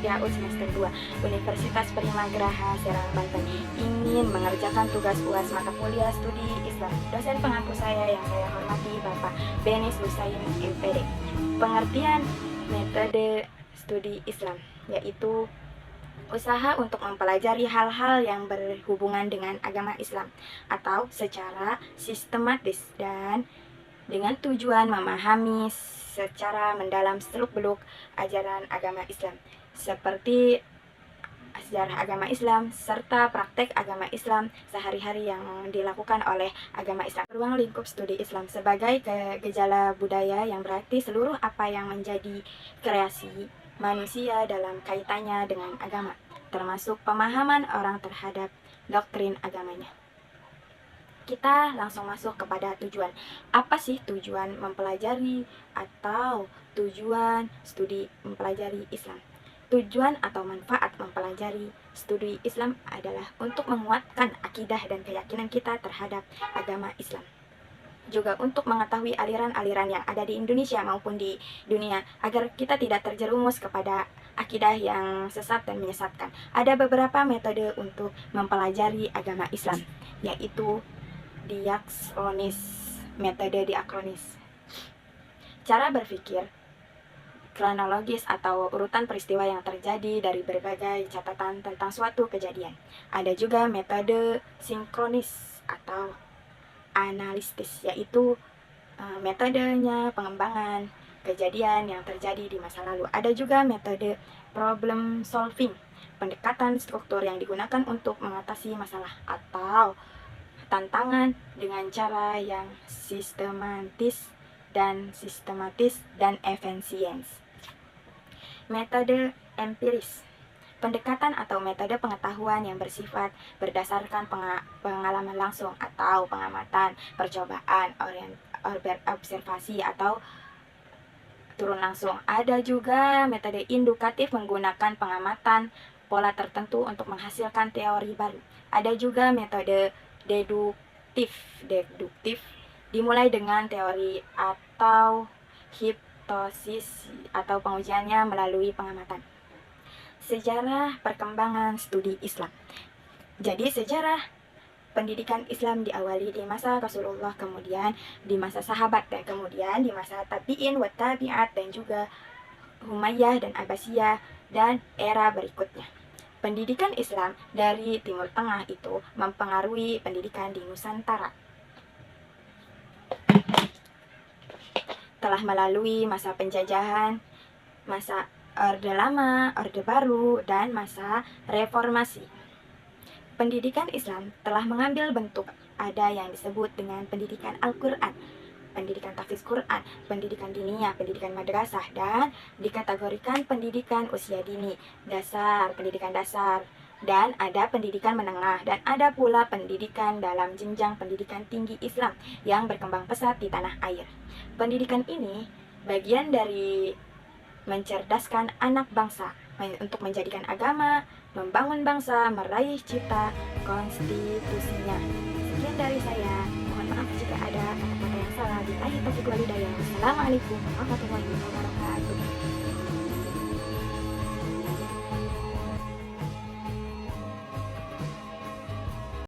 DAU semester 2 Universitas Primagraha Serang, Banten, ingin mengerjakan tugas UAS mata kuliah studi Islam. Dosen pengampu saya yang saya hormati Bapak Benis Husain MPD. Pengertian metode studi Islam yaitu usaha untuk mempelajari hal-hal yang berhubungan dengan agama Islam atau secara sistematis dan dengan tujuan memahami secara mendalam seluk-beluk ajaran agama Islam seperti sejarah agama Islam serta praktek agama Islam sehari-hari yang dilakukan oleh agama Islam. Ruang lingkup studi Islam sebagai gejala budaya yang berarti seluruh apa yang menjadi kreasi manusia dalam kaitannya dengan agama, termasuk pemahaman orang terhadap doktrin agamanya. Kita langsung masuk kepada tujuan. Apa sih tujuan mempelajari atau tujuan studi mempelajari Islam? Tujuan atau manfaat mempelajari studi Islam adalah untuk menguatkan akidah dan keyakinan kita terhadap agama Islam. Juga untuk mengetahui aliran-aliran yang ada di Indonesia maupun di dunia agar kita tidak terjerumus kepada akidah yang sesat dan menyesatkan. Ada beberapa metode untuk mempelajari agama Islam, yaitu diakronis, metode diakronis. Cara berpikir kronologis atau urutan peristiwa yang terjadi dari berbagai catatan tentang suatu kejadian. Ada juga metode sinkronis atau analistis, yaitu metodenya pengembangan kejadian yang terjadi di masa lalu. Ada juga metode problem solving, pendekatan struktur yang digunakan untuk mengatasi masalah atau tantangan dengan cara yang sistematis dan efisiens. Metode empiris, pendekatan atau metode pengetahuan yang bersifat berdasarkan pengalaman langsung atau pengamatan, percobaan, observasi atau turun langsung. Ada juga metode indukatif menggunakan pengamatan pola tertentu untuk menghasilkan teori baru. Ada juga metode deduktif dimulai dengan teori atau hipnosis atau pengujiannya melalui pengamatan. Sejarah perkembangan studi Islam. Jadi sejarah pendidikan Islam diawali di masa Rasulullah, kemudian di masa sahabat, dan kemudian di masa tabi'in wa tabi'at, dan juga Humayyah dan Abbasiyah dan era berikutnya. Pendidikan Islam dari Timur Tengah itu mempengaruhi pendidikan di Nusantara. Telah melalui masa penjajahan, masa Orde Lama, Orde Baru, dan masa Reformasi. Pendidikan Islam telah mengambil bentuk ada yang disebut dengan pendidikan Al-Quran, pendidikan tahfiz Quran, pendidikan diniyah, pendidikan madrasah, dan dikategorikan pendidikan usia dini, pendidikan dasar, dan ada pendidikan menengah, dan ada pula pendidikan dalam jenjang pendidikan tinggi Islam yang berkembang pesat di tanah air. Pendidikan ini bagian dari mencerdaskan anak bangsa untuk menjadikan agama, membangun bangsa, meraih cita konstitusinya. Sekian dari saya. Mohon maaf jika ada kata-kata yang salah. Billahi taufiq wal hidayah. Wassalamualaikum warahmatullahi wabarakatuh.